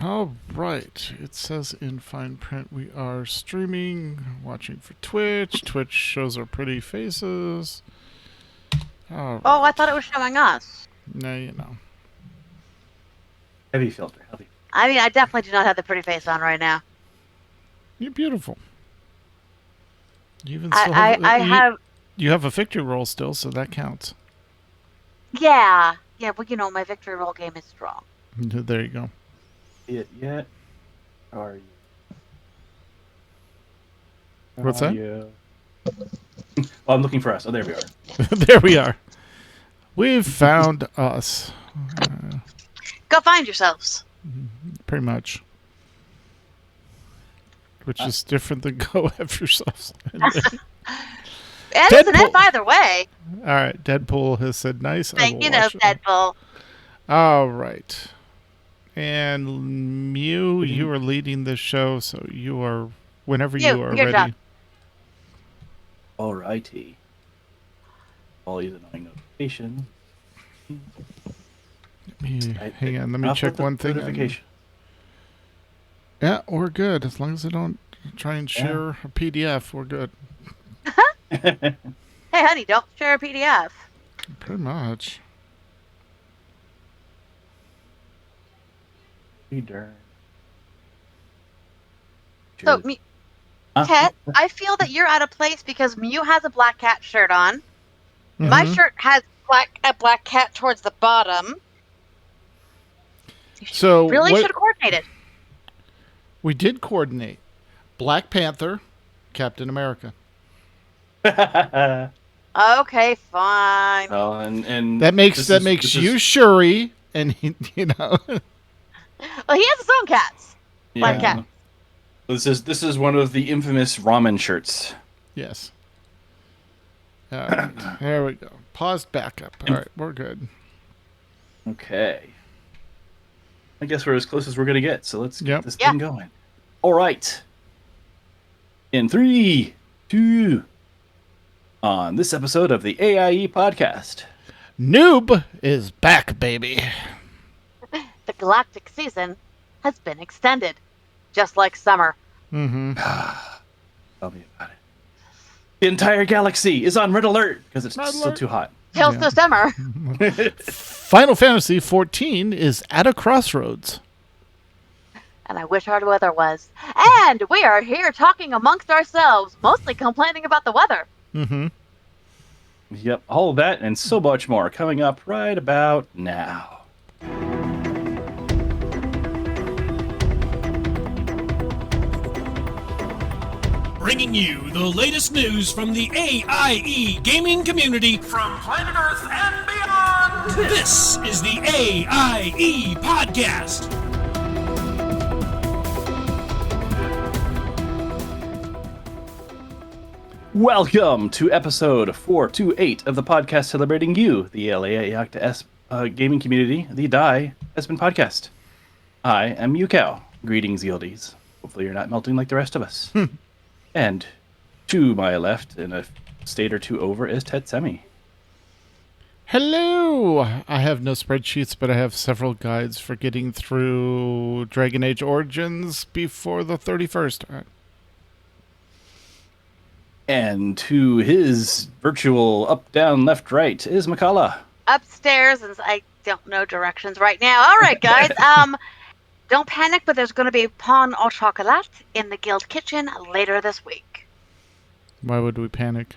All right. It says in fine print we are streaming, watching for Twitch. Twitch shows our pretty faces. All Oh, I right. thought it was showing us. Now you know. Heavy filter. I mean, I definitely do not have the pretty face on right now. You're beautiful. You even I still have, have. you have a victory roll still, so that counts. Yeah. Well, my victory roll game is strong. There you go. See it yet? How are you? What's that? Oh, I'm looking for us. Oh, there we are. There we are. We've found us. Go find yourselves. Pretty much. Which is different than go have yourselves. Anyway. It is an F either way. All right. Deadpool has said nice. Thank you, Deadpool. All right. And Mew, you are leading this show, so you are, whenever you are ready. Done. All righty. All these annoying notifications. Hang on, let me check one thing. Yeah, we're good. As long as I don't try and share a PDF, we're good. Hey, honey, don't share a PDF. Pretty much. Darn. So, Cat, I feel that you're out of place because Mew has a black cat shirt on. Mm-hmm. My shirt has a black cat towards the bottom. So really should have coordinated. We did coordinate. Black Panther, Captain America. Okay, fine. Oh, and that makes you Shuri, and you know. Well, he has his own cats. Yeah. Black cat. This is one of the infamous ramen shirts. Yes. All right, there we go. Paused backup. All right, we're good. Okay. I guess we're as close as we're going to get, so let's get this thing going. All right. In 3, 2, on this episode of the AIE Podcast. Noob is back, baby. The galactic season has been extended, just like summer. Mm-hmm. Tell me about it. The entire galaxy is on red alert because it's still too hot. Till the summer. Final Fantasy XIV is at a crossroads. And I wish hard weather was. And we are here talking amongst ourselves, mostly complaining about the weather. Mm-hmm. Yep, all of that and so much more coming up right about now. Bringing you the latest news from the AIE gaming community from planet Earth and beyond. This is the AIE Podcast. Welcome to episode 428 of the podcast celebrating you, the AIE gaming community, the Die Espen Podcast. I am Yukao. Greetings, Yieldies. Hopefully you're not melting like the rest of us. And to my left, in a state or two over, is Tetsemi. Hello! I have no spreadsheets, but I have several guides for getting through Dragon Age Origins before the 31st. And to his virtual up, down, left, right is Makala. Upstairs, and I don't know directions right now. All right, guys. Don't panic, but there's going to be pain au chocolat in the guild kitchen later this week. Why would we panic?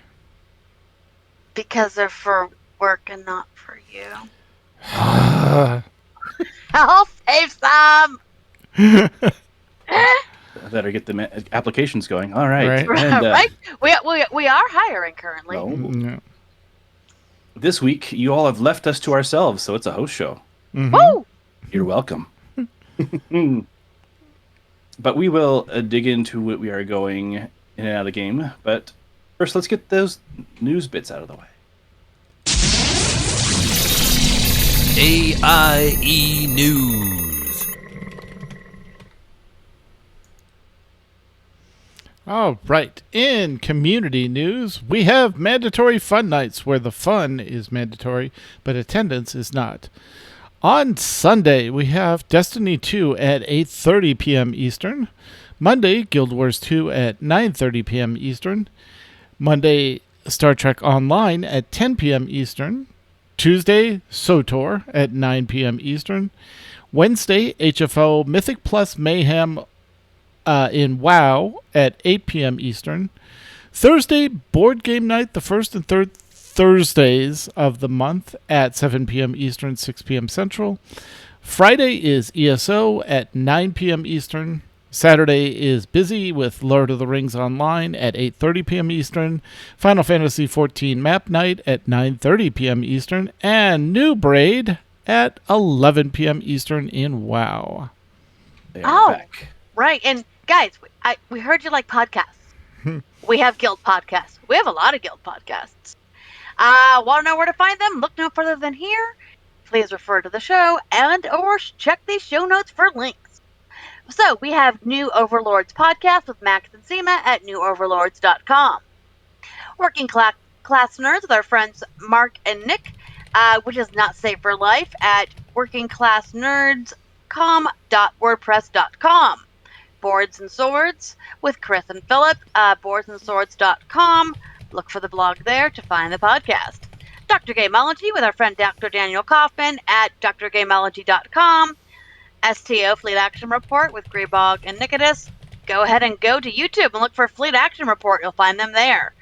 Because they're for work and not for you. I'll save some. Better get the applications going. All right. Right. And, right? We are hiring currently. No. This week, you all have left us to ourselves, so it's a host show. Mm-hmm. Woo! You're welcome. But we will dig into what we are going in and out of the game. But first, let's get those news bits out of the way. AIE News. All right. In community news, we have mandatory fun nights where the fun is mandatory, but attendance is not. On Sunday, we have Destiny 2 at 8:30 p.m. Eastern. Monday, Guild Wars 2 at 9:30 p.m. Eastern. Monday, Star Trek Online at 10 p.m. Eastern. Tuesday, SOTOR at 9 p.m. Eastern. Wednesday, HFO Mythic Plus Mayhem in WoW at 8 p.m. Eastern. Thursday, Board Game Night, the first and third Thursdays of the month at 7 p.m. Eastern, 6 p.m. Central. Friday is ESO at 9 p.m. Eastern. Saturday is busy with Lord of the Rings Online at 8:30 p.m. Eastern. Final Fantasy XIV Map Night at 9:30 p.m. Eastern. And New Braid at 11 p.m. Eastern in WoW. They are back. Right. And guys, we heard you like podcasts. We have guild podcasts. We have a lot of guild podcasts. Want to know where to find them? Look no further than here. Please refer to the show and or check the show notes for links. So we have New Overlords podcast with Max and Seema at newoverlords.com. Working class nerds with our friends Mark and Nick, which is Not Safe for Life at workingclassnerds.com.wordpress.com. Boards and Swords with Chris and Philip, boardsandswords.com. Look for the blog there to find the podcast. Dr. Gameology with our friend Dr. Daniel Kaufman at drgameology.com. STO Fleet Action Report with Greybog and Nicodemus. Go ahead and go to YouTube and look for Fleet Action Report. You'll find them there.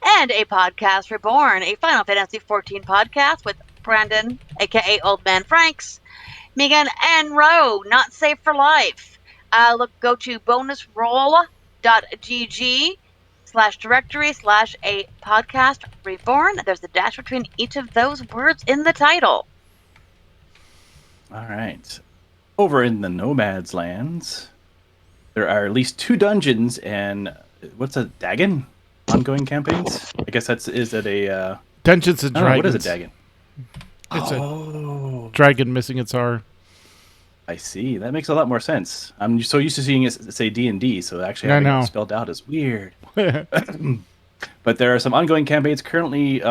And A Podcast Reborn, a Final Fantasy XIV podcast with Brandon, a.k.a. Old Man Franks, Megan, and Ro, Not Safe for Life. Go to bonusroll.gg/directory/A Podcast Reborn. There's a dash between each of those words in the title. All right. Over in the Nomads lands, there are at least 2 dungeons and what's a Dagon? Ongoing campaigns? I guess is it a Dungeons and Dragons. What is a Dagon? It's a dragon missing its R. I see. That makes a lot more sense. I'm so used to seeing it say D&D, so actually having it spelled out is weird. But there are some ongoing campaigns currently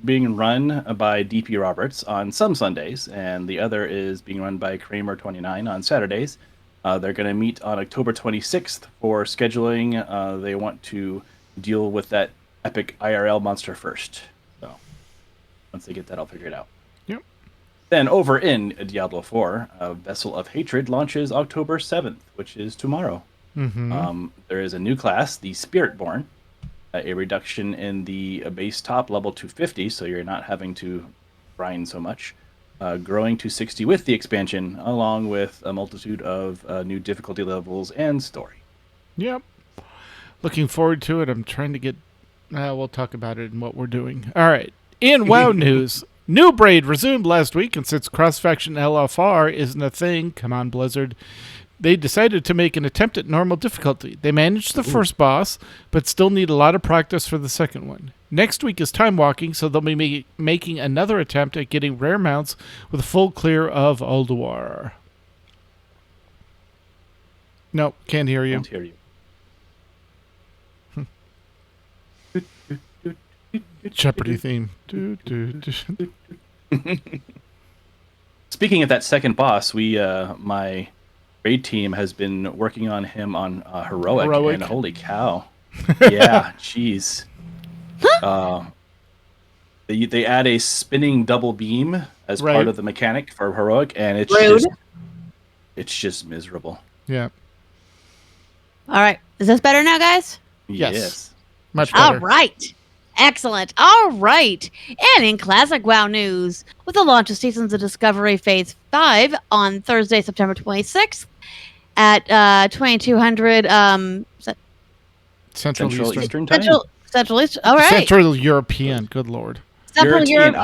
being run by DP Roberts on some Sundays, and the other is being run by Kramer29 on Saturdays. They're going to meet on October 26th for scheduling. They want to deal with that epic IRL monster first. So once they get that all figured out. Yep. Then over in Diablo 4, Vessel of Hatred launches October 7th, which is tomorrow. Mm-hmm. There is a new class, the Spiritborn, a reduction in the base top level to 50, so you're not having to grind so much, growing to 60 with the expansion, along with a multitude of new difficulty levels and story. Yep. Looking forward to it. I'm trying to get... we'll talk about it and what we're doing. All right. In WoW news, New Braid resumed last week, and since cross-faction LFR isn't a thing, come on, Blizzard, they decided to make an attempt at normal difficulty. They managed the first boss, but still need a lot of practice for the second one. Next week is Time Walking, so they'll be making another attempt at getting rare mounts with a full clear of Ulduar. Nope, can't hear you. Can't hear you. Jeopardy theme. Speaking of that second boss, my raid team has been working on him on heroic, and holy cow, yeah, jeez. They add a spinning double beam as part of the mechanic for heroic, and it's just miserable. Yeah. All right, is this better now, guys? Yes. Much better. All right. Excellent. All right. And in classic WoW news, with the launch of Seasons of Discovery Phase 5 on Thursday, September 26th at 2200 Central Eastern time? Central Eastern. All right. Central European. Good Lord. Central European.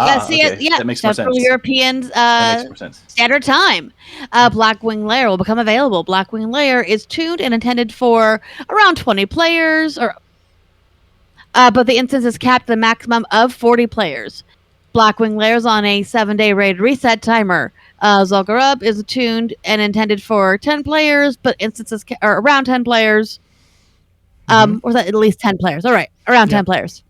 Yeah, that makes more Central sense. European That makes more sense. Standard Time. Blackwing Lair will become available. Blackwing Lair is tuned and intended for around 20 players, but the instance is capped at a maximum of 40 players. Blackwing Lair is on a 7-day raid reset timer. Zul'Gurub is tuned and intended for 10 players, but instances are around 10 players. Or is that at least 10 players? All right, around 10 players.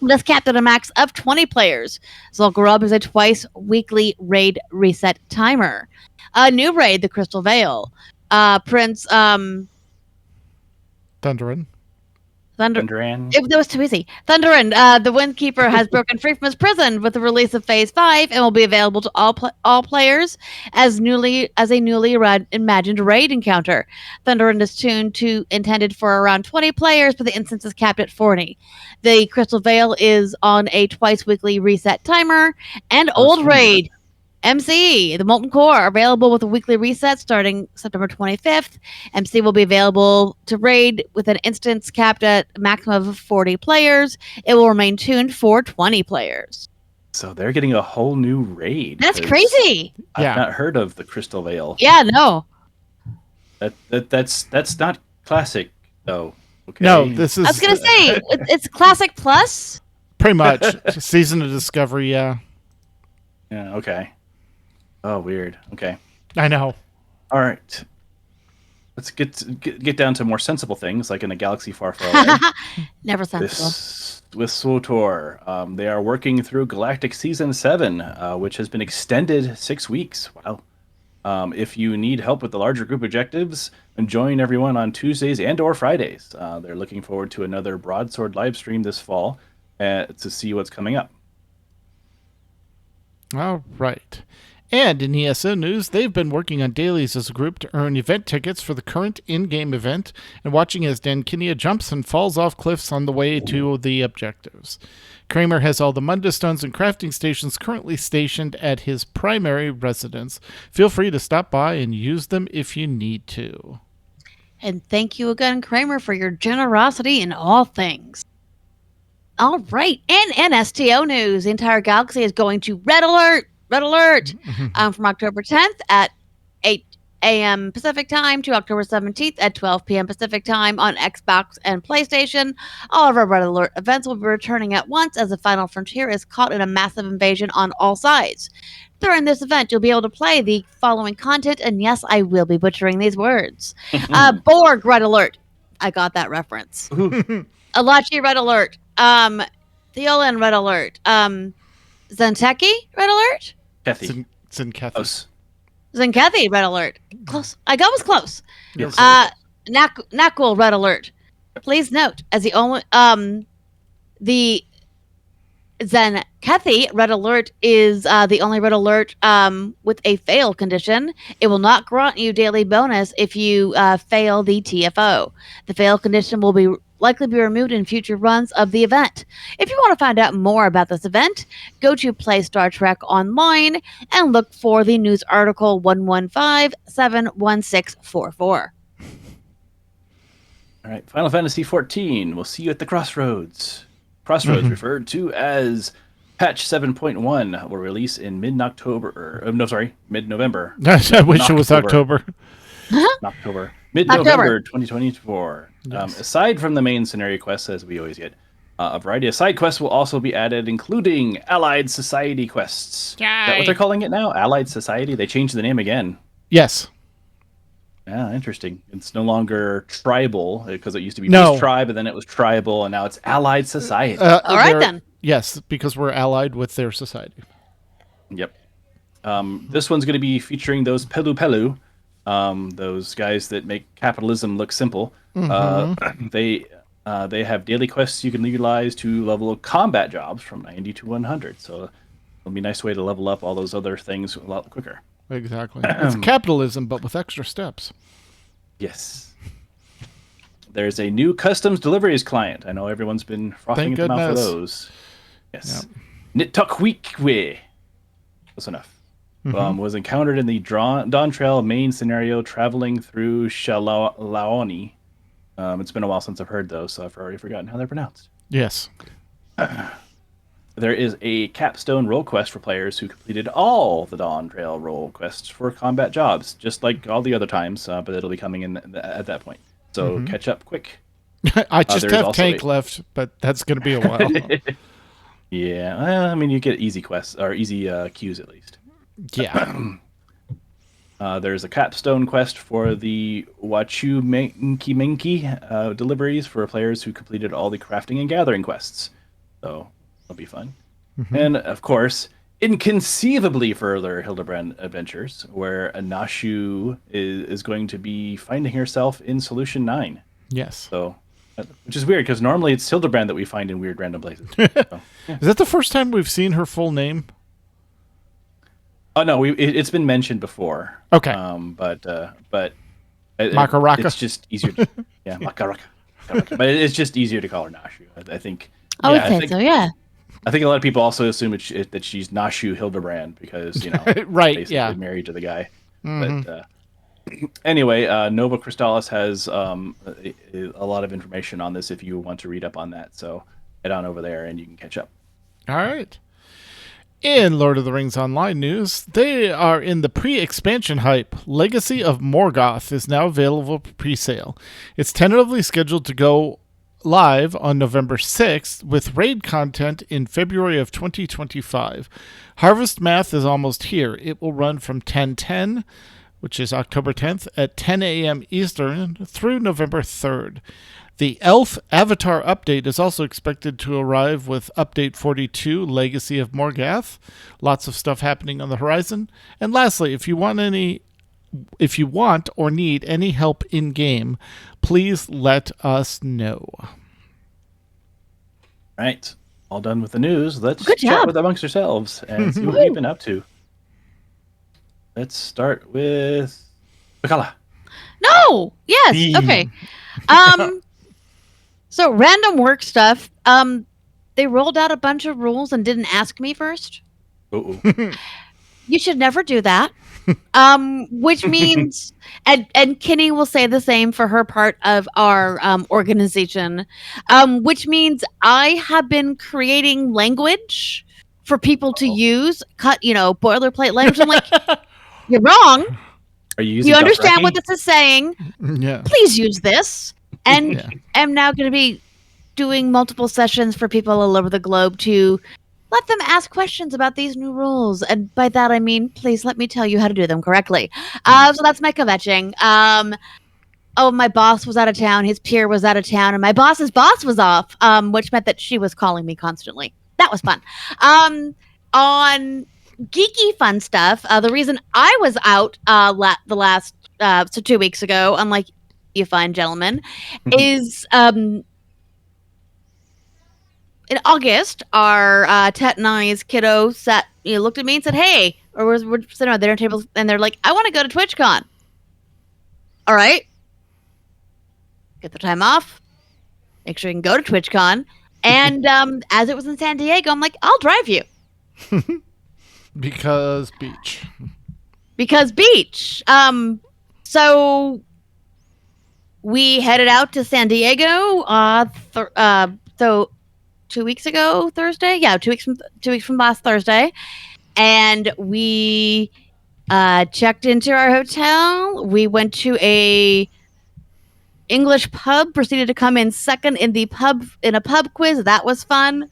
This capped at a max of 20 players. Zul'Gurub is a twice weekly raid reset timer. A new raid, the Crystal Veil. Prince Thunderin. Thunderan. That was too easy. Thunderin, the Windkeeper, has broken free from his prison with the release of Phase 5 and will be available to all players as a newly imagined raid encounter. Thunderin is intended for around 20 players, but the instance is capped at 40. The Crystal Veil is on a twice weekly reset timer, and Old Raid MCE, the Molten Core, are available with a weekly reset starting September 25th. MC will be available to raid with an instance capped at a maximum of 40 players. It will remain tuned for 20 players. So they're getting a whole new raid. That's crazy. I've not heard of the Crystal Veil. Yeah, no. That's not classic though. Okay. No, this is. I was gonna say it's Classic Plus. Pretty much Season of Discovery. Yeah. Yeah. Okay. Oh, weird. Okay. I know. All right. Let's get down to more sensible things, like in a galaxy far, far away. Never sensible. With SWTOR, they are working through Galactic Season 7, which has been extended 6 weeks. Wow. If you need help with the larger group objectives, join everyone on Tuesdays and or Fridays. They're looking forward to another Broadsword live stream this fall to see what's coming up. All right. And in ESO news, they've been working on dailies as a group to earn event tickets for the current in-game event and watching as Dankinia jumps and falls off cliffs on the way to the objectives. Kramer has all the Munda Stones and crafting stations currently stationed at his primary residence. Feel free to stop by and use them if you need to. And thank you again, Kramer, for your generosity in all things. All right. And in STO news, the entire galaxy is going to Red Alert from October 10th at 8 a.m. Pacific Time to October 17th at 12 p.m. Pacific Time on Xbox and PlayStation. All of our Red Alert events will be returning at once as the final frontier is caught in a massive invasion on all sides. During this event, you'll be able to play the following content, and yes, I will be butchering these words. Borg Red Alert. I got that reference. Alachi Red Alert. Theolan Red Alert. Zenteki Red Alert? Kathy. Zenkethi. Zenkethi Red Alert. Close. I was close. Yes. Nakul Red Alert. Please note, as the only the Zenkethi Red Alert is the only Red Alert with a fail condition. It will not grant you daily bonus if you fail the TFO. The fail condition will likely be removed in future runs of the event. If you want to find out more about this event, go to Play Star Trek Online and look for the news article 115-71644. All right, Final Fantasy XIV. We'll see you at the Crossroads. Crossroads, referred to as Patch 7.1, will release in mid-November. I wish it was October. October. Mid-November 2024. Yes. Aside from the main scenario quests, as we always get, a variety of side quests will also be added, including Allied Society quests. Yay. Is that what they're calling it now? Allied Society? They changed the name again. Yes. Yeah, interesting. It's no longer tribal, because it used to be Peace Tribe, and then it was tribal, and now it's Allied Society. All right, then. Yes, because we're allied with their society. Yep. This one's going to be featuring those Pelu, those guys that make capitalism look simple. They have daily quests you can utilize to level combat jobs from 90 to 100. So it'll be a nice way to level up all those other things a lot quicker. Exactly. It's capitalism, but with extra steps. Yes. There's a new customs deliveries client. I know everyone's been frothing at the mouth for those. Yes. Yep. Nitokwiikwe. Close enough. Was encountered in the Dawn Trail main scenario traveling through Shalaoni. It's been a while since I've heard those, so I've already forgotten how they're pronounced. Yes. There is a capstone role quest for players who completed all the Dawn Trail role quests for combat jobs, just like all the other times, but it'll be coming in at that point. So catch up quick. I just have tank left, but that's going to be a while. Yeah, I mean, you get easy quests, or easy queues at least. Yeah. There's a capstone quest for the Wachu Menki deliveries for players who completed all the crafting and gathering quests. So it'll be fun. Mm-hmm. And of course, inconceivably further Hildebrand adventures, where Anashu is going to be finding herself in Solution 9. Yes. So, which is weird because normally it's Hildebrand that we find in weird random places. So, yeah. Is that the first time we've seen her full name? Oh no, it's been mentioned before. Okay. But Makaraka. it's just easier. Yeah, Makaraka. But it's just easier to call her Nashu. I think. I would I say think, so, yeah. I think a lot of people also assume that she's Nashu Hildebrand because Right, basically yeah. married to the guy. Mhm. But anyway, Nova Crystallis has a lot of information on this if you want to read up on that. So head on over there and you can catch up. All right. In Lord of the Rings Online news, they are in the pre-expansion hype. Legacy of Morgoth is now available for pre-sale. It's tentatively scheduled to go live on November 6th with raid content in February of 2025. Harvest Math is almost here. It will run from 10/10, which is October 10th, at 10 a.m. Eastern through November 3rd. The Elf Avatar update is also expected to arrive with Update 42, Legacy of Morgoth. Lots of stuff happening on the horizon. And lastly, if you want or need any help in game, please let us know. All right, all done with the news. Let's Good chat job. with amongst ourselves and see what we've been up to. Let's start with Bakala. No! Yes! Bee. Okay. So, random work stuff. They rolled out a bunch of rules and didn't ask me first. Uh-oh. You should never do that. Which means, and Kenny will say the same for her part of our organization, which means I have been creating language for people to use, boilerplate language. I'm like, you're wrong. Are you using You understand what Dothraki? this is saying. Yeah. Please use this. And Yeah. I'm now going to be doing multiple sessions for people all over the globe to let them ask questions about these new rules. And by that, I mean, please let me tell you how to do them correctly. So that's my kvetching. My boss was out of town. His peer was out of town. And my boss's boss was off, which meant that she was calling me constantly. That was fun. On geeky fun stuff, the reason I was out the last 2 weeks ago, unlike you fine gentlemen, is in August, our Tet and I's kiddo looked at me and said, "Hey," or we're sitting around their tables, and they're like, "I want to go to TwitchCon." All right, get the time off. Make sure you can go to TwitchCon. And as it was in San Diego, I'm like, "I'll drive you." Because beach. Because beach. So we headed out to San Diego. So 2 weeks ago, Thursday. Yeah, 2 weeks from last Thursday, and we checked into our hotel. We went to a English pub. Proceeded to come in second in a pub quiz. That was fun.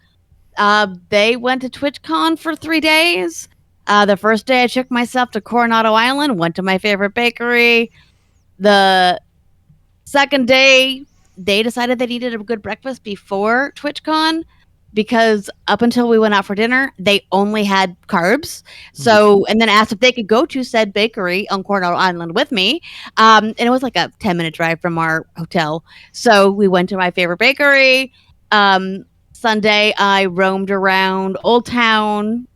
They went to TwitchCon for 3 days. The first day I took myself to Coronado Island, went to my favorite bakery. The second day, they decided they needed a good breakfast before TwitchCon because up until we went out for dinner, they only had carbs. So, and then asked if they could go to said bakery on Coronado Island with me. And it was like a 10-minute drive from our hotel. So we went to my favorite bakery. Sunday, I roamed around Old Town.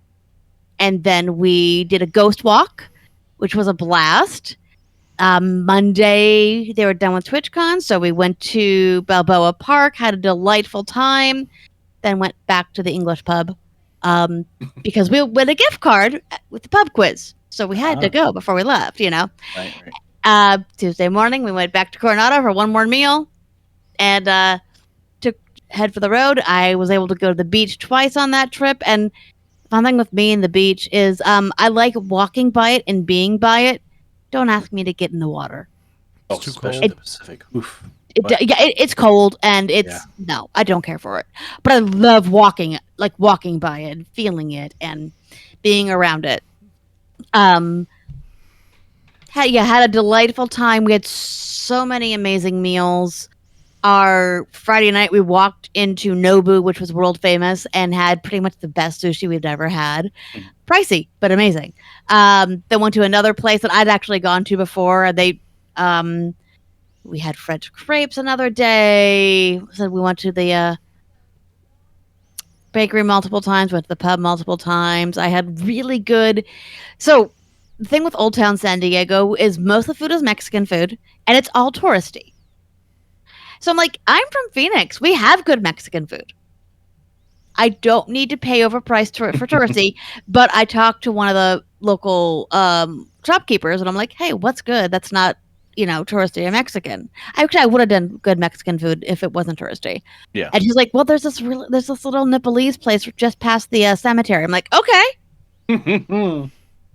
And then we did a ghost walk, which was a blast. Monday, they were done with TwitchCon, so we went to Balboa Park, had a delightful time, then went back to the English pub because we went a gift card with the pub quiz. So we had to go before we left, Right. Tuesday morning, we went back to Coronado for one more meal and took head for the road. I was able to go to the beach twice on that trip, and fun thing with me and the beach is I like walking by it and being by it. Don't ask me to get in the water. Oh, too especially cold. the Pacific. Oof. It's cold and no, I don't care for it. But I love walking by it, and feeling it, and being around it. Had a delightful time. We had so many amazing meals. our Friday night, we walked into Nobu, which was world famous, and had pretty much the best sushi we've ever had. Pricey, but amazing. Then went to another place that I'd actually gone to before. We had French crepes another day. So we went to the bakery multiple times, went to the pub multiple times. I had really good. So the thing with Old Town San Diego is most of the food is Mexican food, and it's all touristy. So I'm like, I'm from Phoenix. We have good Mexican food. I don't need to pay overpriced for touristy, but I talked to one of the local shopkeepers, and I'm like, hey, what's good? That's not, touristy or Mexican. I would have done good Mexican food if it wasn't touristy. Yeah. And she's like, well, there's this little Nepalese place just past the cemetery. I'm like, okay. You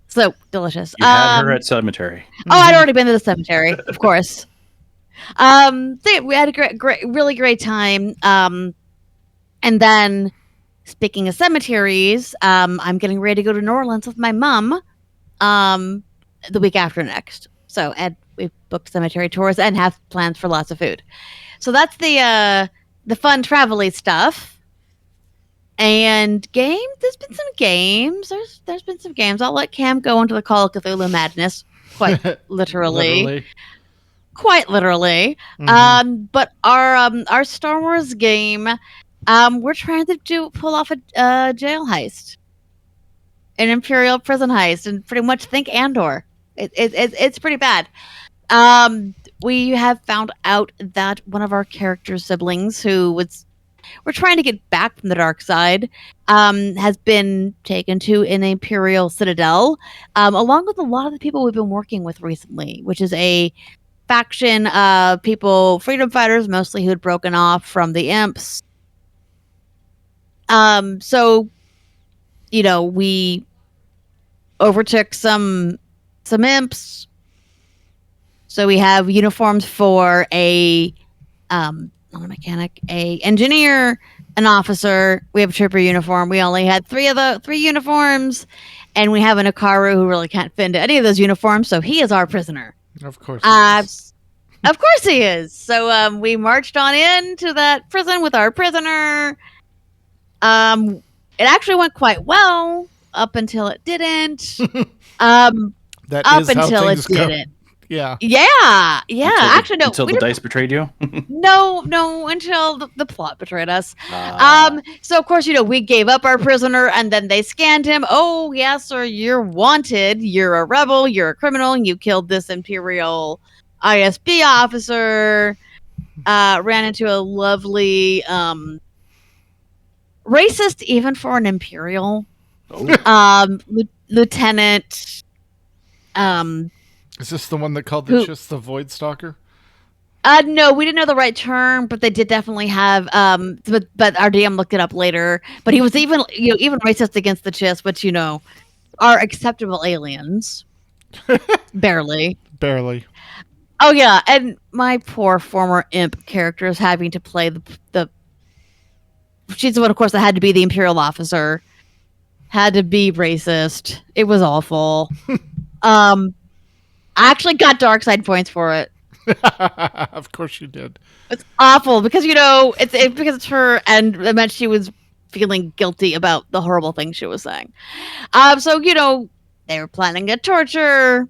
So delicious. had her at cemetery. Oh, I'd already been to the cemetery, of course. We had a really great time. And then, speaking of cemeteries, I'm getting ready to go to New Orleans with my mom, the week after next. So, and we've booked cemetery tours and have plans for lots of food. So that's the fun travel-y stuff. And games. There's been some games. There's been some games. I'll let Cam go into the Call of Cthulhu madness, quite literally. Quite literally. Mhm. But our Star Wars game, we're trying to pull off a jail heist, an Imperial prison heist, and pretty much think Andor. It's pretty bad. We have found out that one of our characters' siblings, we're trying to get back from the dark side, has been taken to an Imperial citadel, along with a lot of the people we've been working with recently, which is a faction of people, freedom fighters, mostly who had broken off from the imps. So, we overtook some imps. So we have uniforms for not a mechanic, a engineer, an officer. We have a trooper uniform. We only had three uniforms, and we have an Akaru who really can't fit into any of those uniforms, so he is our prisoner. Of course. He is. Of course he is. So we marched on into that prison with our prisoner. It actually went quite well up until it didn't. That Up is how until it things go. didn't. Yeah. Yeah. Actually, no. Until the dice betrayed you. No, until the plot betrayed us. Ah. So of course, we gave up our prisoner, and then they scanned him. Oh, yes, sir, you're wanted. You're a rebel. You're a criminal. You killed this Imperial ISB officer. Ran into a lovely racist, even for an Imperial. Oh. Lieutenant. Is this the one that called the Chiss the Void Stalker? No, we didn't know the right term, but they did definitely have. But our DM looked it up later. But he was even racist against the Chiss, which are acceptable aliens. Barely. Oh yeah, and my poor former imp character is having to play the. She's the one, of course, that had to be the Imperial officer. Had to be racist. It was awful. I actually got dark side points for it. Of course you did. It's awful because because it's her, and it meant she was feeling guilty about the horrible things she was saying. So they were planning a torture.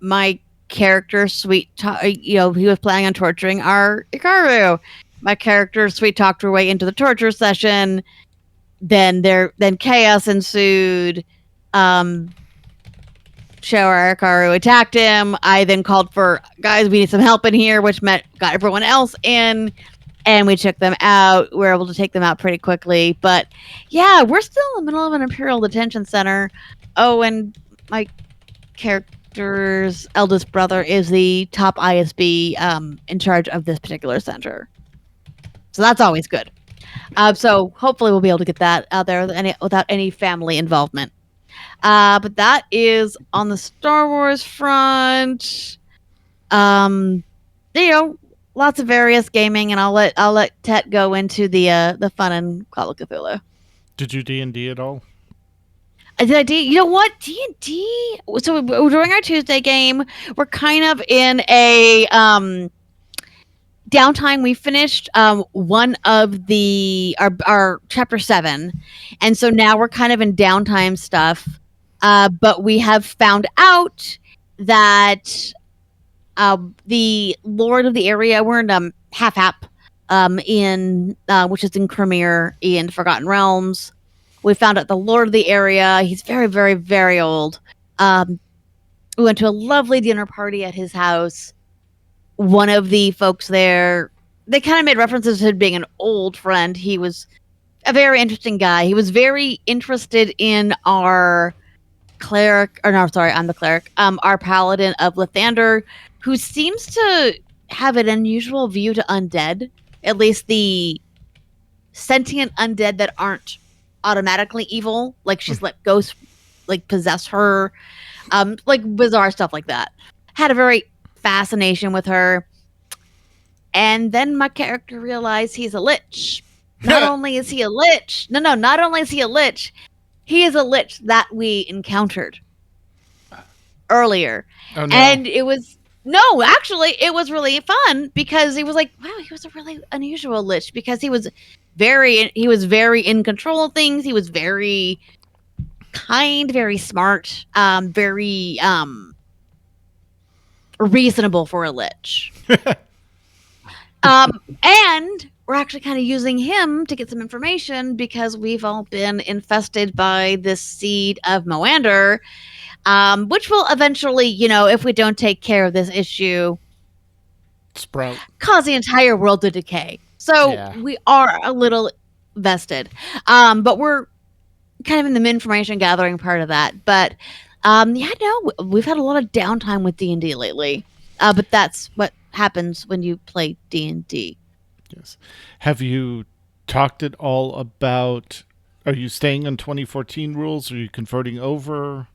My character, he was planning on torturing our Ikaru. My character, sweet talked her way into the torture session. Then chaos ensued. Shower Ikaru attacked him. I then called for, guys, we need some help in here, which got everyone else in, and we took them out. We were able to take them out pretty quickly. But yeah, we're still in the middle of an Imperial detention center. Oh, and my character's eldest brother is the top ISB in charge of this particular center. So that's always good. So hopefully we'll be able to get that out there without any family involvement. But that is on the Star Wars front. Lots of various gaming, and I'll let Tet go into the fun and Call of Cthulhu. Did you D&D at all? Did I D? You know what? D&D. So during our Tuesday game, we're kind of in a downtime, we finished one of our chapter 7, and so now we're kind of in downtime stuff. But we have found out that the lord of the area, we're in half-hap in which is in Cremere in Forgotten Realms. We found out the lord of the area, he's very, very, very old. We went to a lovely dinner party at his house. One of the folks there, they kind of made references to him being an old friend. He was a very interesting guy. He was very interested in our cleric, or no, sorry, I'm the cleric, our paladin of Lathander, who seems to have an unusual view to undead, at least the sentient undead that aren't automatically evil, like she's let ghosts like possess her, like bizarre stuff like that. Had a very fascination with her. And then my character realized he's a lich. Not only is he a lich, not only is he a lich, he is a lich that we encountered earlier. Oh, no. And it was really fun because he was like, wow, he was a really unusual lich because he was very in control of things. He was very kind, very smart, very reasonable for a lich. And we're actually kind of using him to get some information because we've all been infested by this seed of Moander, which will eventually, if we don't take care of this issue, sprout, cause the entire world to decay. So we are a little vested, but we're kind of in the information gathering part of that. But we've had a lot of downtime with D&D lately, but that's what happens when you play D&D. Yes. Have you talked at all about, are you staying on 2014 rules? Are you converting over?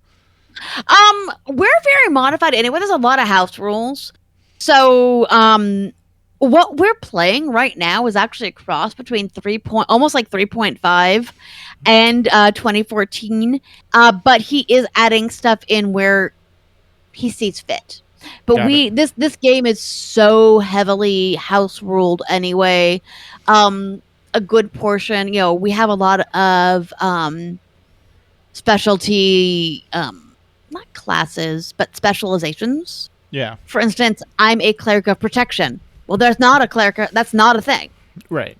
We're very modified anyway. There's a lot of house rules. So, what we're playing right now is actually a cross between almost like 3.5 and 2014. But he is adding stuff in where he sees fit. But this game is so heavily house ruled anyway. A good portion, we have a lot of specialty, not classes, but specializations. Yeah. For instance, I'm a cleric of protection. Well, there's not a cleric. That's not a thing. Right.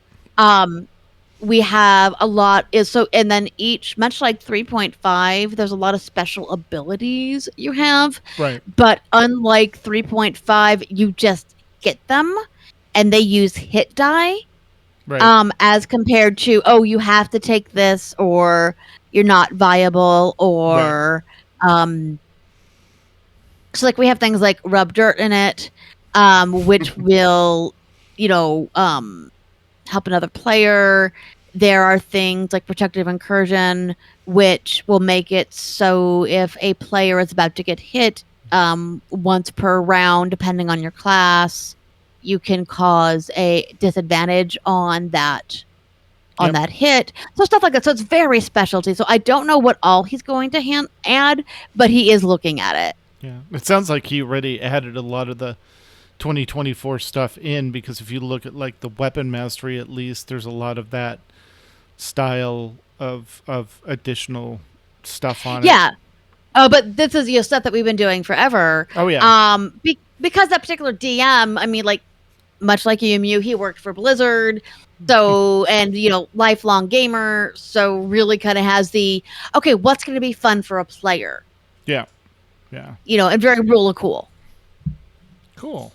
We have a lot and then each, much like 3.5, there's a lot of special abilities you have. Right. But unlike 3.5, you just get them and they use hit die. Right. As compared to, you have to take this or you're not viable or, so like we have things like rub dirt in it, which will, help another player. There are things like protective incursion, which will make it so if a player is about to get hit once per round, depending on your class, you can cause a disadvantage on that hit. So stuff like that. So it's very specialty. So I don't know what all he's going to add, but he is looking at it. Yeah, it sounds like he already added a lot of the 2024 stuff in, because if you look at like the weapon mastery, at least there's a lot of that style of additional stuff on it. Yeah. Oh, but this is stuff that we've been doing forever. Oh yeah. Because that particular DM, I mean, like much like EMU, he worked for Blizzard, so and lifelong gamer, so really kind of has the what's going to be fun for a player. Yeah. Yeah. And very rule of cool. Cool.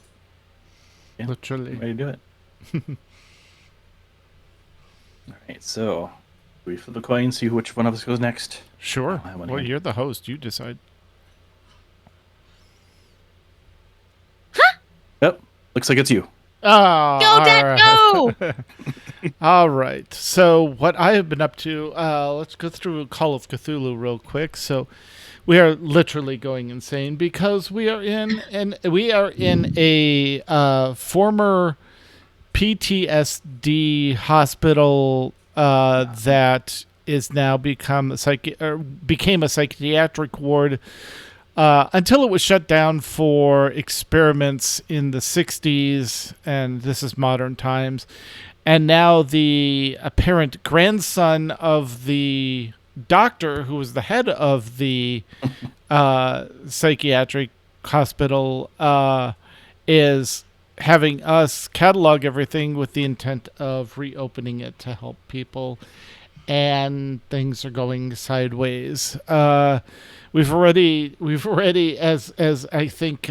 Yeah. Literally. Ready to do it. All right, so we flip the coin, see which one of us goes next. Sure. I wanna Well, hear. you're the host. You decide. Yep, looks like it's you. Oh, Go, Dad, go! All right. So what I have been up to, let's go through Call of Cthulhu real quick. So we are literally going insane because we are in a former PTSD hospital that is now became a psychiatric ward until it was shut down for experiments in the 60s, and this is modern times. And now the apparent grandson of the doctor who was the head of the psychiatric hospital is having us catalog everything with the intent of reopening it to help people, and things are going sideways. We've already, as I think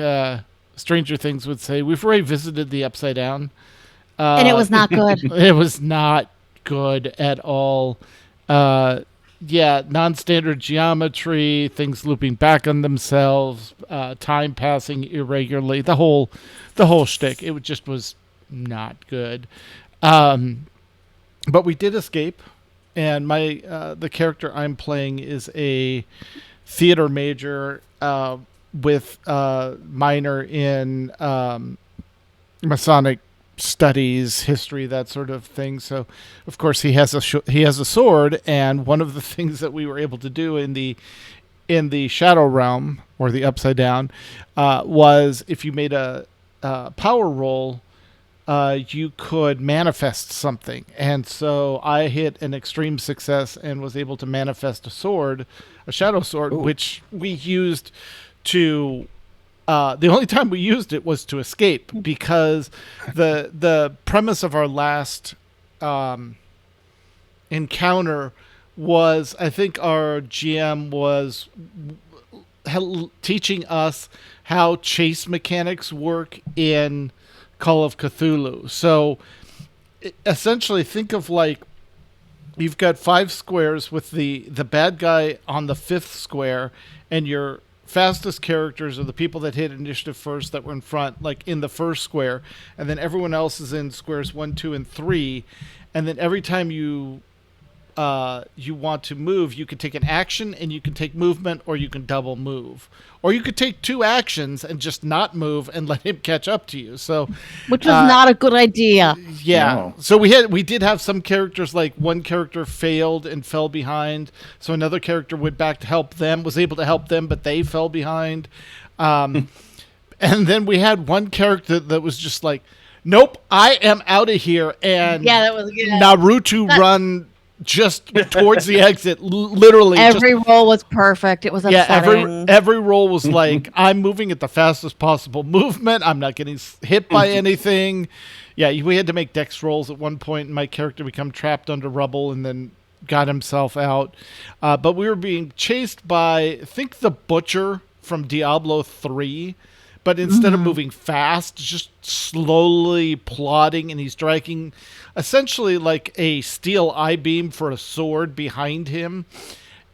Stranger Things would say, we've already visited the Upside Down, And it was not good. it was not good at all. Non-standard geometry, things looping back on themselves, time passing irregularly, the whole shtick. It just was not good. But we did escape, and the character I'm playing is a theater major with minor in Masonic studies, history, that sort of thing. So, of course, he has a sword, and one of the things that we were able to do in the Shadow Realm, or the Upside Down, was if you made a power roll, you could manifest something. And so I hit an extreme success and was able to manifest a shadow sword, which we used to. The only time we used it was to escape, because the premise of our last encounter was, I think our GM was teaching us how chase mechanics work in Call of Cthulhu. So essentially, think of like you've got 5 squares with the bad guy on the 5th square, and your fastest characters are the people that hit initiative first, that were in front, like in the first square, and then everyone else is in squares 1, 2, and 3. And then every time you want to move, you can take an action, and you can take movement, or you can double move, or you could take 2 actions and just not move and let him catch up to you. So, which was not a good idea. Yeah. No. So we did have some characters, like one character failed and fell behind, so another character went back to help them, was able to help them, but they fell behind. And then we had one character that was just like, nope, I am out of here, and Yeah, that was good. Naruto run just towards the exit, literally. Every roll was perfect. It was upsetting. Every roll was like, I'm moving at the fastest possible movement. I'm not getting hit by anything. Yeah, we had to make dex rolls at one point, and my character become trapped under rubble and then got himself out. But we were being chased by, I think, the Butcher from Diablo 3. But instead of moving fast, just slowly plodding, and he's striking essentially like a steel I-beam for a sword behind him.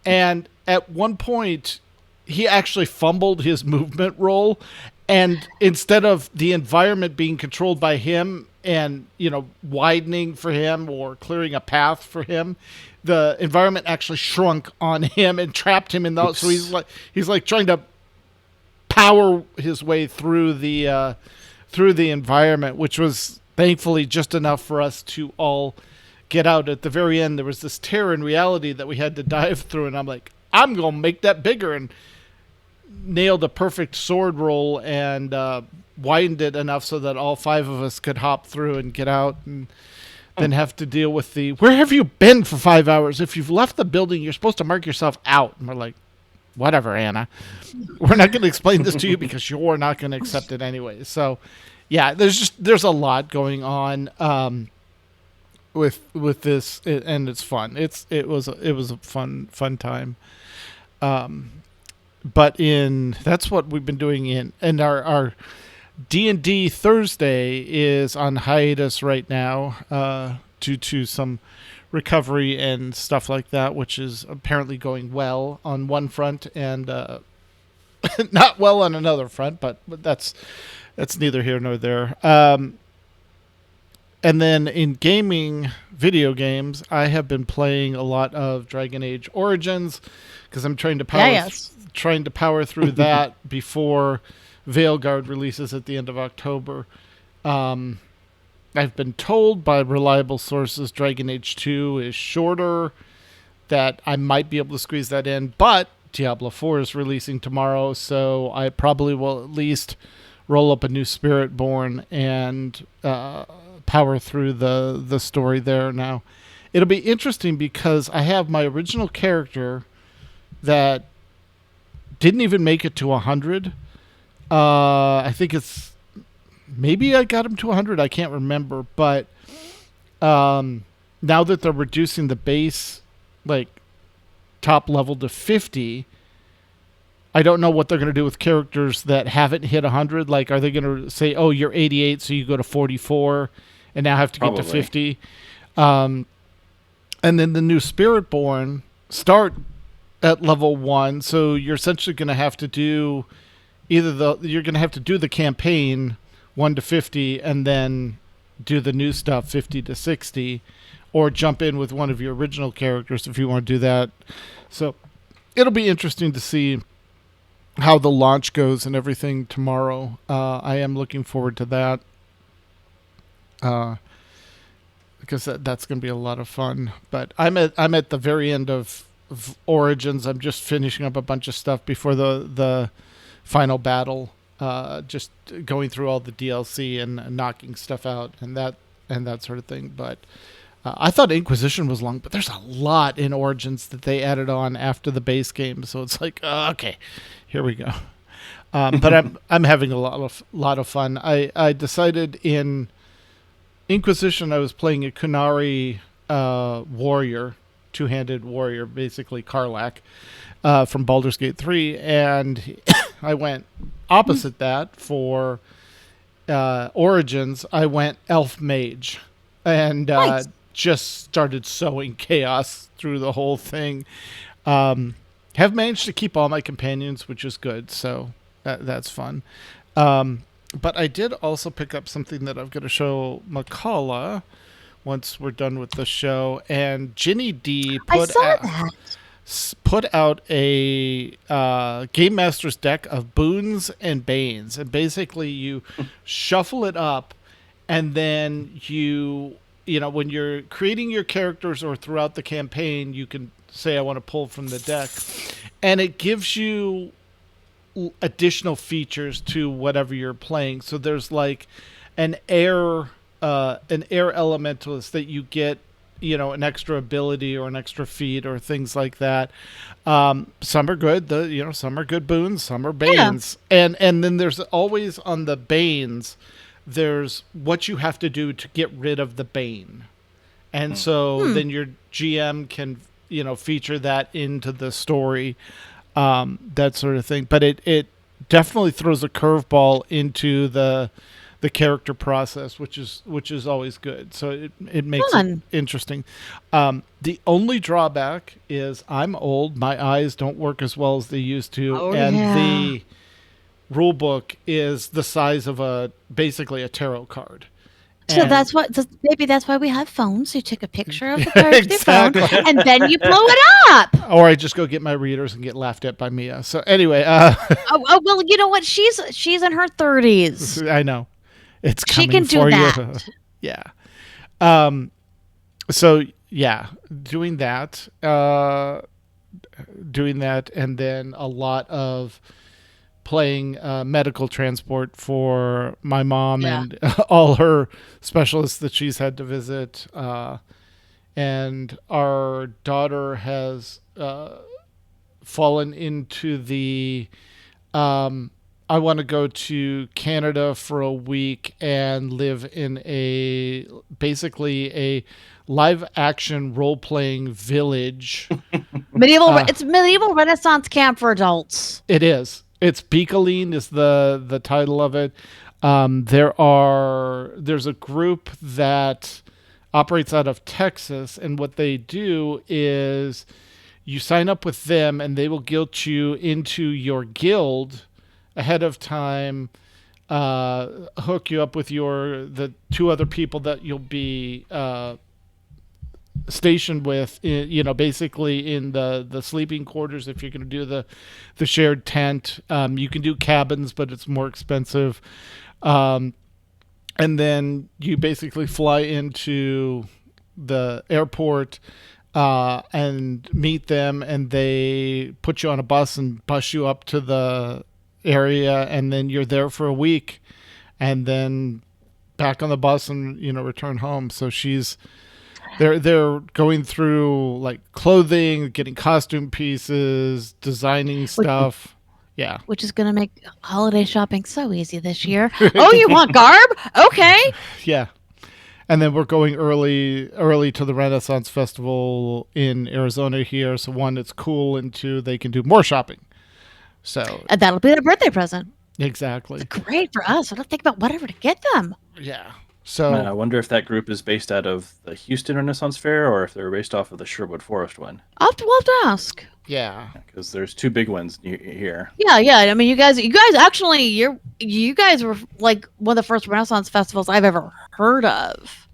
And at one point, he actually fumbled his movement roll, and instead of the environment being controlled by him and, widening for him or clearing a path for him, the environment actually shrunk on him and trapped him in those. So he's like trying to power his way through the environment, which was thankfully just enough for us to all get out. At the very end, there was this tear in reality that we had to dive through, and I'm like, I'm gonna make that bigger, and nailed a perfect sword roll and widened it enough so that all 5 of us could hop through and get out, and then have to deal with the, where have you been for 5 hours? If you've left the building, you're supposed to mark yourself out. And we're like, whatever, Anna. We're not going to explain this to you because you're not going to accept it anyway. So, yeah, there's a lot going on with this, and it's fun. It was a fun time. But that's what we've been doing and our D&D Thursday is on hiatus right now due to some recovery and stuff like that, which is apparently going well on one front and not well on another front, but that's neither here nor there. And then in video games, I have been playing a lot of Dragon Age Origins because I'm trying to power through that before Veilguard releases at the end of October. I've been told by reliable sources Dragon Age 2 is shorter, that I might be able to squeeze that in. But Diablo 4 is releasing tomorrow, so I probably will at least roll up a new Spiritborn and power through the story there now. It'll be interesting because I have my original character that didn't even make it to 100. I think it's... Maybe I got him to 100. I can't remember. But now that they're reducing the base, like, top level to 50... I don't know what they're going to do with characters that haven't hit 100. Like, are they going to say, oh, you're 88, so you go to 44 and now have to get to 50? And then the new Spiritborn start at level 1, so you're essentially going to have to do you're going to have to do the campaign 1 to 50 and then do the new stuff 50 to 60, or jump in with one of your original characters if you want to do that. So it'll be interesting to see how the launch goes and everything tomorrow. I am looking forward to that. Because that's going to be a lot of fun. But I'm at the very end of Origins. I'm just finishing up a bunch of stuff before the final battle. Just going through all the DLC and knocking stuff out and that sort of thing. But I thought Inquisition was long, but there's a lot in Origins that they added on after the base game. So it's like, okay, here we go. But I'm having a lot of fun. I decided in Inquisition I was playing a Kunari warrior, two-handed warrior, basically Karlach, from Baldur's Gate 3, and I went opposite that for Origins. I went elf mage, and Nice. just started sowing chaos through the whole thing. Have managed to keep all my companions, which is good, so that's fun. But I did also pick up something that I'm going to show Makala once we're done with the show. And Ginny D put out a Game Master's deck of boons and banes. And basically you shuffle it up, and then you know, when you're creating your characters or throughout the campaign, you can say, I want to pull from the deck. And it gives you additional features to whatever you're playing. So there's like an air elementalist that you get, you know, an extra ability or an extra feat or things like that. Some are good, some are good boons, some are banes. Yeah. And then there's always on the banes, there's what you have to do to get rid of the bane. And so then your GM can, feature that into the story. That sort of thing, but it definitely throws a curveball into the character process, which is always good. So it makes it interesting. The only drawback is I'm old; my eyes don't work as well as they used to, the rule book is the size of basically a tarot card. So maybe that's why we have phones. You take a picture of the card with your phone, and then you blow it up. Or I just go get my readers and get laughed at by Mia. So anyway, well, you know what? She's in her 30s. I know, it's coming she can for do that. You. Yeah. So yeah, doing that, and then a lot of playing medical transport for my mom and all her specialists that she's had to visit. And our daughter has fallen into the I want to go to Canada for a week and live in basically a live action role playing village. It's medieval Renaissance camp for adults. It is. It's Beekaline is the title of it. There's a group that operates out of Texas, and what they do is you sign up with them, and they will guilt you into your guild ahead of time, hook you up with the two other people that you'll be stationed with, basically in the sleeping quarters. If you're going to do the shared tent, you can do cabins, but it's more expensive. And then you basically fly into the airport, and meet them, and they put you on a bus and bus you up to the area, and then you're there for a week, and then back on the bus and return home. So they're going through like clothing, getting costume pieces, designing stuff. Yeah. Which is going to make holiday shopping so easy this year. Oh, you want garb? Okay. Yeah. And then we're going early to the Renaissance Festival in Arizona here. So one, it's cool, and two, they can do more shopping. So And that'll be their birthday present. exactly. It's great for us. I don't think about whatever to get them. Yeah. So I wonder if that group is based out of the Houston Renaissance Fair or if they're based off of the Sherwood Forest one. We'll have to ask. yeah. Because there's two big ones here. Yeah. I mean, you guys actually, you guys were like one of the first Renaissance festivals I've ever heard of.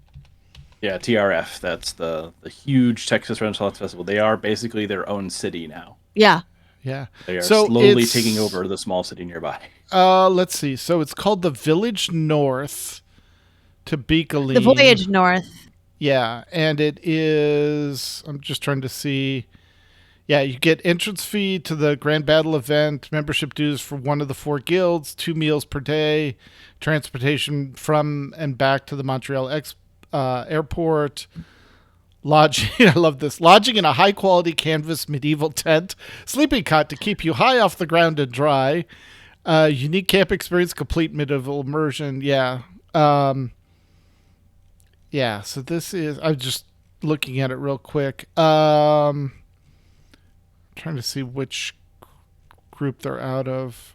Yeah, TRF. That's the huge Texas Renaissance Festival. They are basically their own city now. Yeah. Yeah. They are So slowly it's- taking over the small city nearby. Let's see. So it's called the Village North to Beakley. The Voyage North. Yeah, and it is. I'm just trying to see. Yeah, you get entrance fee to the Grand Battle event, membership dues for one of the 4 guilds, 2 meals per day, transportation from and back to the Montreal airport, lodging. I love this. Lodging in a high quality canvas medieval tent, sleeping cot to keep you high off the ground and dry, unique camp experience, complete medieval immersion. Yeah. Yeah, so this is. I'm just looking at it real quick. Trying to see which group they're out of.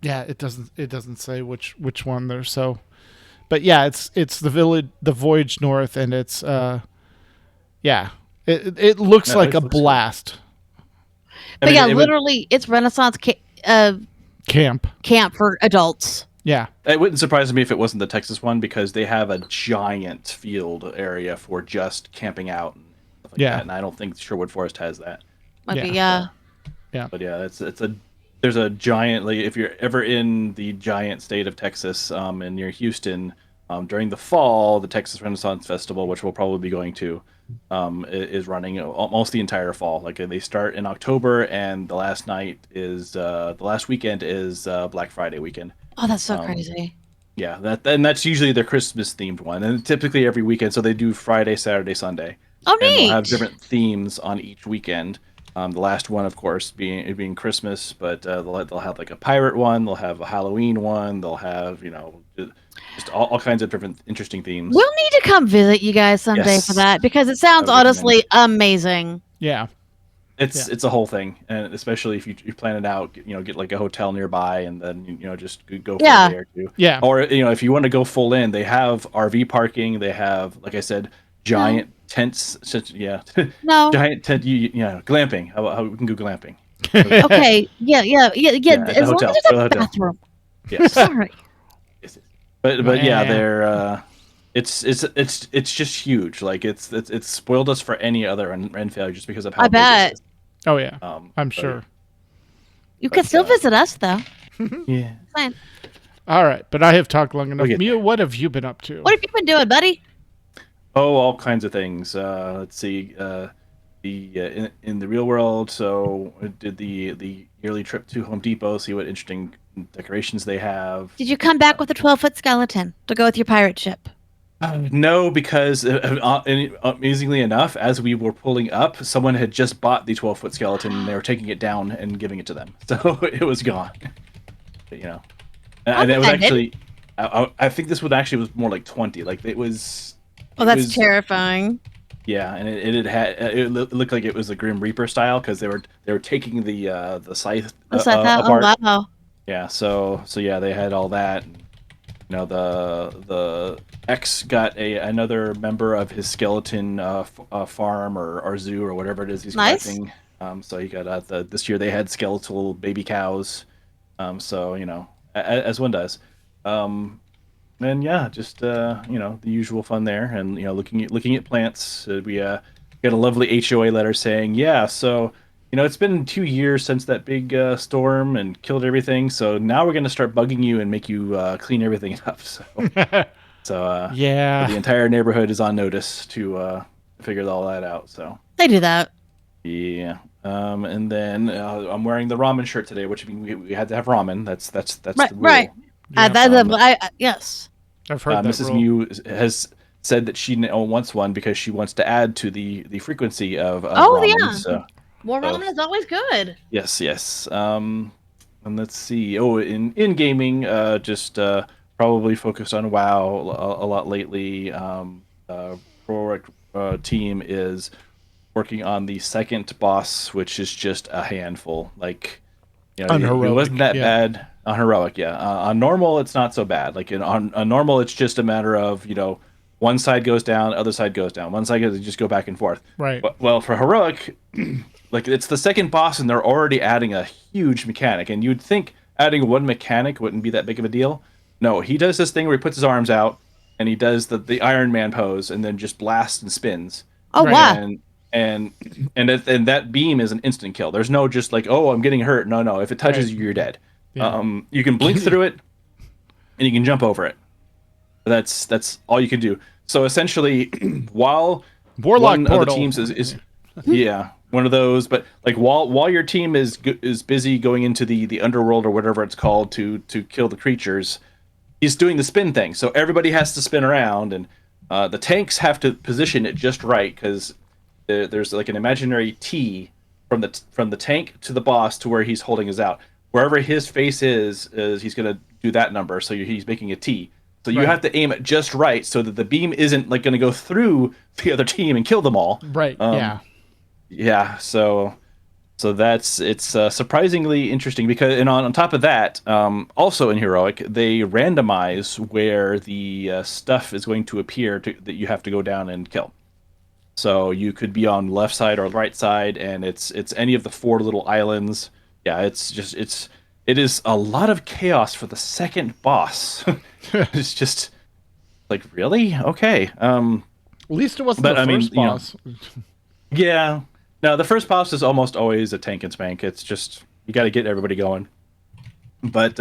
Yeah, it doesn't say which one they're so. But yeah, it's the Voyage North, and it's yeah. It looks No, like it a looks good. blast But yeah, literally, it's Renaissance camp. camp for adults. Yeah. It wouldn't surprise me if it wasn't the Texas one because they have a giant field area for just camping out and stuff like Yeah. that. And I don't think Sherwood Forest has that. Might be, Yeah. But yeah, there's a giant, like if you're ever in the giant state of Texas, and near Houston, during the fall, the Texas Renaissance Festival, which we'll probably be going to, is running almost the entire fall. Like they start in October, and the last weekend is Black Friday weekend. Oh, that's so crazy. Yeah, that's usually their Christmas themed one, and typically every weekend. So they do Friday, Saturday, Sunday. Oh, And neat. they'll have different themes on each weekend. The last one, of course, being Christmas, but they'll have like a pirate one, they'll have a Halloween one, they'll have just all kinds of different interesting themes. We'll need to come visit you guys someday Yes. for that because it sounds I would honestly amazing. Yeah. It's a whole thing, and especially if you plan it out, get like a hotel nearby, and then just go for Yeah. a day or two. Yeah. Or if you want to go full in, they have RV parking. They have, like I said, giant tents. Yeah, No. giant tent. Glamping. How we can go glamping. Okay. Yeah. the As long hotel, as there's the a hotel. bathroom. Yes. Sorry. But yeah, Man. they're it's just huge. Like it's spoiled us for any other Ren failure just because of how I big it bet. is. Oh yeah. I'm but- sure. You can still visit us though. Yeah. Fine. All right, but I have talked long enough. Okay. Mia, what have you been up to? What have you been doing, buddy? Oh, all kinds of things. Let's see. In the real world, so I did the yearly trip to Home Depot, see what interesting decorations they have. Did you come back with a 12-foot skeleton to go with your pirate ship? No, because amazingly enough, as we were pulling up, someone had just bought the 12-foot skeleton and they were taking it down and giving it to them, so it was gone. But, and it was Okay. actually, I think this one actually was more like 20. Like it was. Oh, it that's was- terrifying. Yeah, and it looked like it was a Grim Reaper style because they were taking the scythe Oh, so I thought, apart. oh wow. Yeah, so yeah, they had all that. And, the X got another member of his skeleton farm or zoo or whatever it is he's Nice. collecting. So he got this year they had skeletal baby cows. As one does. And yeah, just the usual fun there, and looking at plants. We got a lovely HOA letter saying, yeah, so it's been 2 years since that big storm and killed everything. So now we're gonna start bugging you and make you clean everything up. So So Yeah. the entire neighborhood is on notice to figure all that out. So They do that. yeah. And then I'm wearing the ramen shirt today, which means we had to have ramen. That's Right, the rule. right. Yeah. Yes. I've heard that Mrs. rule. Mew has said that she wants one because she wants to add to the frequency of Oh, ramen. yeah. So More ramen is always good. yes. And let's see. Oh, in gaming, just probably focused on WoW a lot lately. Pro team is working on the second boss, which is just a handful. Like, On it heroic, wasn't that yeah. bad on heroic. Yeah, on normal, it's not so bad. Like on normal, it's just a matter of one side goes down, other side goes down. One side goes, just go back and forth. Right. Well, for heroic, like it's the second boss, and they're already adding a huge mechanic. And you'd think adding one mechanic wouldn't be that big of a deal. No, he does this thing where he puts his arms out and he does the Iron Man pose, and then just blasts and spins. Oh, Right. wow. And that beam is an instant kill. There's no just like, oh, I'm getting hurt. No. If it touches Right. you, you're dead. Yeah. You can blink through it, and you can jump over it. That's all you can do. So essentially, while Warlock one portal. of the teams is yeah, one of those, but like while your team is busy going into the underworld or whatever it's called to kill the creatures, he's doing the spin thing. So everybody has to spin around, and the tanks have to position it just right, because there's like an imaginary T from the tank to the boss to where he's holding his out. Wherever his face is he's gonna do that number. So he's making a T. So you Right. have to aim it just right so that the beam isn't like going to go through the other team and kill them all. Right. Yeah. Yeah. So it's surprisingly interesting because, and on top of that, also in heroic, they randomize where the stuff is going to appear that you have to go down and kill. So you could be on left side or right side, and it's any of the 4 little islands. Yeah, it is a lot of chaos for the second boss. It's just like, really? Okay. At least it wasn't But, the I mean, first you know, boss. Yeah. No, the first boss is almost always a tank and spank. It's just you got to get everybody going. But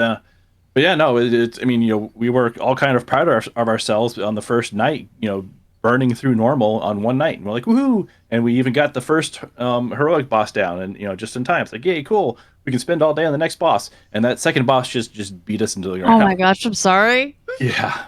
yeah, no, it's I mean, we were all kind of proud of ourselves on the first night, burning through normal on one night, and we're like, woohoo! And we even got the first heroic boss down, and just in time. It's like, yay, cool! We can spend all day on the next boss, and that second boss just beat us into the ground. Oh my gosh, I'm sorry. Yeah,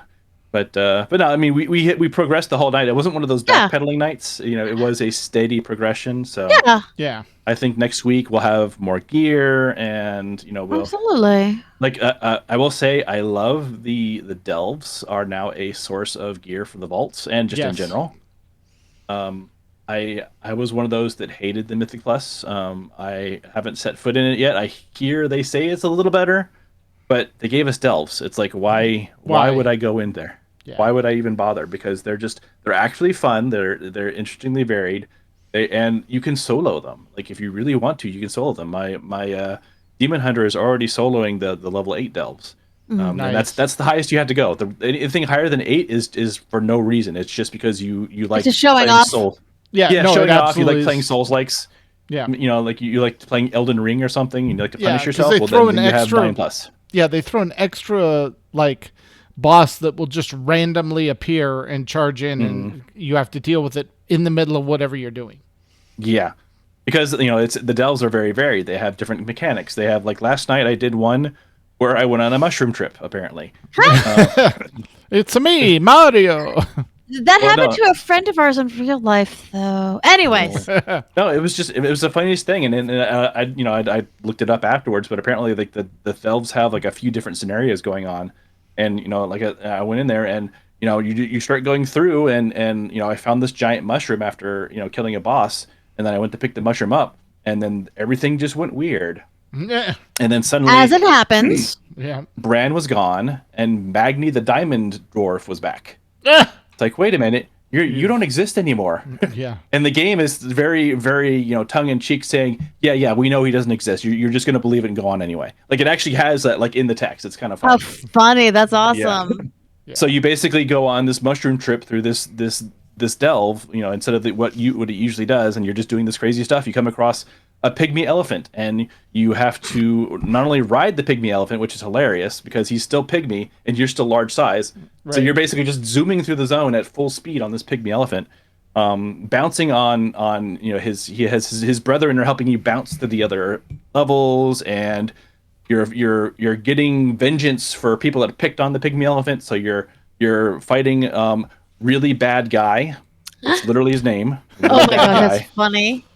but no, I mean, we progressed the whole night. It wasn't one of those Yeah. backpedaling nights. It was a steady progression. So Yeah, Yeah. I think next week we'll have more gear, and we'll absolutely. like. I will say I love the delves are now a source of gear for the vaults and just in Yes. general. I was one of those that hated the Mythic Plus. I haven't set foot in it yet. I hear they say it's a little better, but they gave us delves. It's like, why would I go in there? Yeah. Why would I even bother? Because they're actually fun. They're interestingly varied, and you can solo them. Like if you really want to, you can solo them. My Demon Hunter is already soloing the level 8 delves. And Nice. that's the highest you have to go. Anything higher than 8 is for no reason. It's just because you like just showing playing off. Soul. Yeah. Yeah, no, showing it off. You like absolutely playing is. Souls likes. Yeah. Like you like playing Elden Ring or something. And you like to Yeah, punish 'cause yourself. they Well, throw then an you extra- have 9+. Yeah, they throw an extra like boss that will just randomly appear and charge in, and you have to deal with it in the middle of whatever you're doing. Yeah, because it's the delves are very varied. They have different mechanics. They have like last night I did one where I went on a mushroom trip. Apparently, It's me, Mario. That Well, happened no. to a friend of ours in real life, though. Anyways, no, it was the funniest thing, and I looked it up afterwards. But apparently, like the delves have like a few different scenarios going on, and like I went in there and you start going through and I found this giant mushroom after killing a boss, and then I went to pick the mushroom up, and then everything just went weird, Yeah. and then suddenly as it happens, Yeah. Bran was gone, and Magni the diamond dwarf was back. Ah! It's like, wait a minute, you don't exist anymore. Yeah. And the game is very, very, tongue in cheek, saying, yeah, we know he doesn't exist. You're just gonna believe it and go on anyway. Like it actually has that, like in the text. It's kind of how funny. funny! That's awesome. So you basically go on this mushroom trip through this delve, instead of what it usually does, and you're just doing this crazy stuff. You come across a pygmy elephant, and you have to not only ride the pygmy elephant, which is hilarious because he's still pygmy and you're still large size. Right. So you're basically just zooming through the zone at full speed on this pygmy elephant, bouncing on his brethren are helping you bounce to the other levels, and you're getting vengeance for people that picked on the pygmy elephant. So you're fighting really bad guy. It's literally his name. Oh my god, that's funny.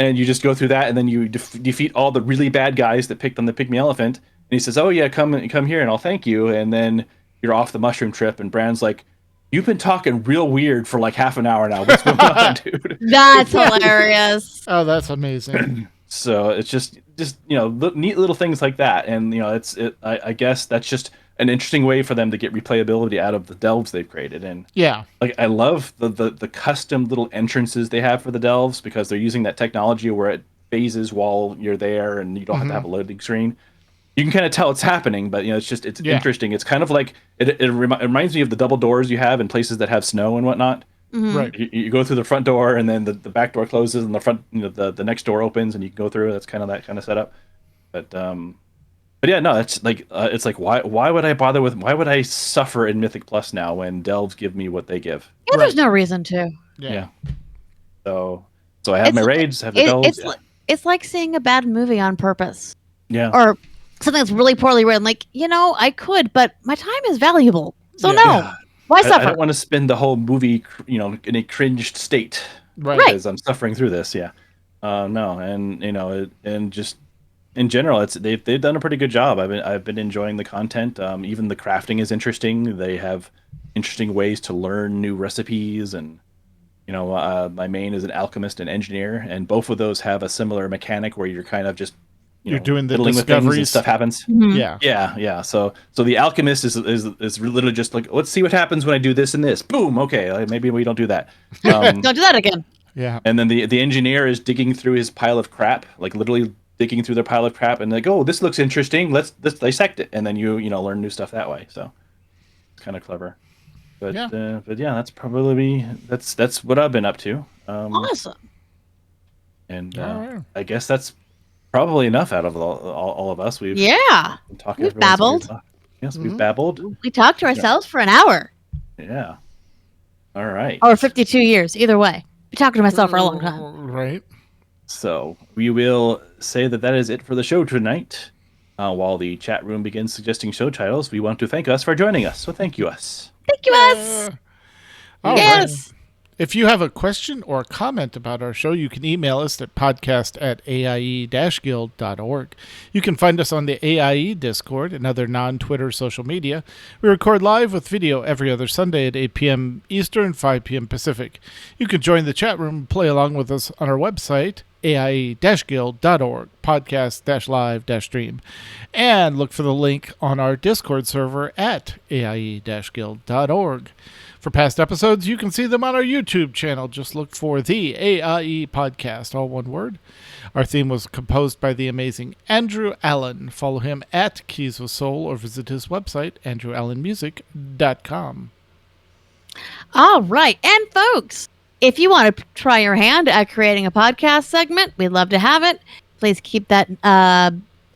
And you just go through that, and then you defeat all the really bad guys that picked on the pygmy elephant. And he says, "Oh yeah, come here, and I'll thank you." And then you're off the mushroom trip, and Bran's like, "You've been talking real weird for like half an hour now. What's going on, dude?" That's hilarious. Oh, that's amazing. So it's just neat little things like that, and I guess that's just an interesting way for them to get replayability out of the delves they've created. And Yeah. like I love the custom little entrances they have for the delves, because they're using that technology where it phases while you're there, and you don't have to have a loading screen. You can kind of tell it's happening, but it's interesting. It's kind of like it reminds me of the double doors you have in places that have snow and whatnot. Right. You go through the front door, and then the back door closes, and the front the next door opens, and you can go through. That's kind of that kind of setup. But yeah, no, it's like why would I bother with, why would I suffer in Mythic Plus now when delves give me what they give? Yeah, there's no reason to. Yeah. So I have my raids, have the delves. It's like seeing a bad movie on purpose. Yeah. Or something that's really poorly written. Like, I could, but my time is valuable. So no. Why suffer? I don't want to spend the whole movie, in a cringed state. Right. Because I'm suffering through this. Yeah. No, and and just in general, they've done a pretty good job. I've been enjoying the content. Even the crafting is interesting. They have interesting ways to learn new recipes, and my main is an alchemist and engineer, and both of those have a similar mechanic where you're kind of just you're doing the fiddling with things and discoveries. stuff happens. Yeah. Yeah. So the alchemist is literally just like, let's see what happens when I do this and this. Boom. Okay, maybe we don't do that. Don't do that again. Yeah. And then the engineer is digging through his pile of crap, like literally digging through their pile of crap, and like, oh, this looks interesting. Let's dissect it, and then you learn new stuff that way. So it's kind of clever. But yeah, that's probably that's what I've been up to. Awesome. And right. I guess that's probably enough out of all of us. We've been talking. We've babbled. Yes, we've babbled. We talked to ourselves for an hour. Yeah. All right. Or 52 years. Either way. I've been talking to myself for a long time. Right. So we will say that is it for the show tonight. While the chat room begins suggesting show titles, we want to thank us for joining us. So thank you, us. Thank you, us. All Yes. right. If you have a question or a comment about our show, you can email us at podcast@aie-guild.org. You can find us on the AIE Discord and other non-Twitter social media. We record live with video every other Sunday at 8 p.m. Eastern, 5 p.m. Pacific. You can join the chat room and play along with us on our website, AIE-guild.org, podcast-live-stream. And look for the link on our Discord server at AIE-guild.org. For past episodes, you can see them on our YouTube channel. Just look for the AIE Podcast, all one word. Our theme was composed by the amazing Andrew Allen. Follow him at Keys with Soul or visit his website, andrewallenmusic.com. All right. And folks, if you want to try your hand at creating a podcast segment, we'd love to have it. Please keep that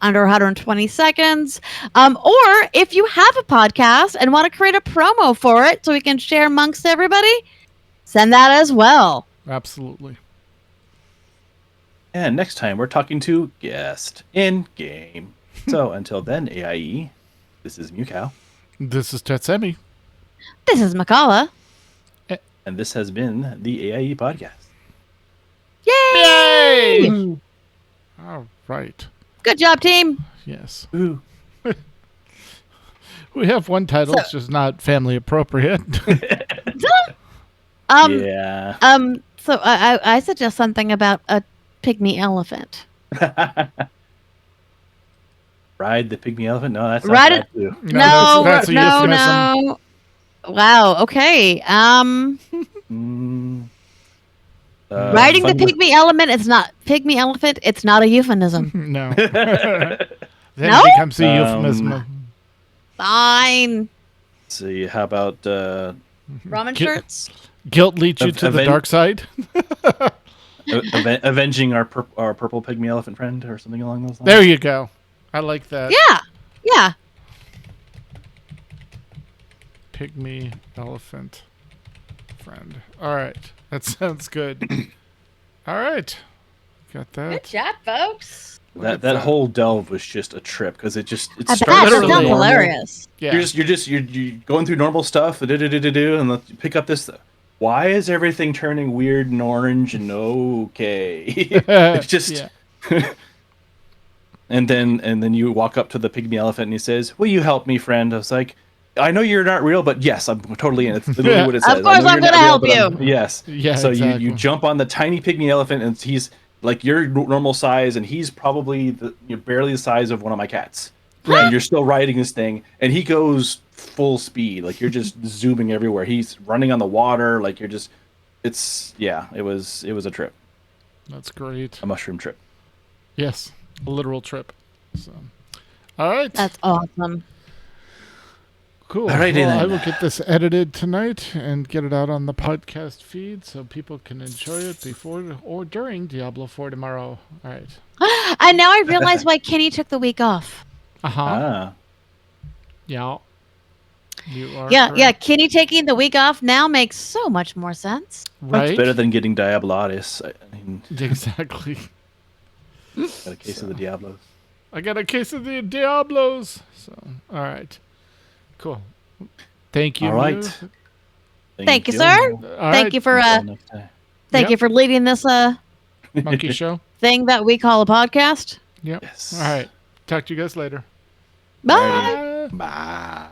under 120 seconds. Or if you have a podcast and want to create a promo for it so we can share amongst everybody, send that as well. Absolutely. And next time we're talking to guest in game. So until then, AIE, this is Mewcow. This is Tetsemi. This is Makala. And this has been the AIE Podcast. Yay! All right. Good job, team. Yes. Ooh. We have one title, it's just not family appropriate. Yeah. So I suggest something about a pygmy elephant. Ride the pygmy elephant? No, that's Ride not it. bad too. That's a euphemism. No. Wow. Okay. Riding the pygmy element is not pygmy elephant. It's not a euphemism. No. Then No? it becomes a euphemism. Fine. Let's see, how about Ramen Ki- shirts. Guilt leads you to the Aven- dark side. Avenging our purple pygmy elephant friend or something along those lines. There you go. I like that. Yeah. Pygmy elephant friend. All right. That sounds good. All right. Got that. Good job, folks. That whole delve was just a trip because it I bet. starts That really sounds normal. hilarious. Yeah. You're going through normal stuff, and you pick up this. Why is everything turning weird and orange and okay? It's just. Yeah. And then you walk up to the pygmy elephant and he says, "Will you help me, friend?" I was like, "I know you're not real, but yes, I'm totally in." It's literally what it says. Of course, I know I'm you're gonna not real, help but you. yes. Yeah, So exactly. you jump on the tiny pygmy elephant and he's like your normal size and he's probably barely the size of one of my cats. And you're still riding this thing and he goes full speed. Like you're just zooming everywhere. He's running on the water. Like you're just. It was a trip, That's great. a mushroom trip. Yes. A literal trip. So. All right. That's awesome. Cool. Alrighty Well, I then. will get this edited tonight and get it out on the podcast feed so people can enjoy it before or during Diablo 4 tomorrow. All right. And now I realize why Kenny took the week off. Uh-huh. Ah. Yeah. You are Yeah, correct. Kenny taking the week off now makes so much more sense. Right? It's better than getting Diablotis. I mean, Exactly. got a case of the Diablos. I got a case of the Diablos. So, all right. Cool. Thank you. All right. Mew. Thank you, sir. All Thank right. you for Until next time. thank Yep. you for leading this Monkey Show. thing that we call a podcast. Yep. Yes. All right. Talk to you guys later. Bye. Bye.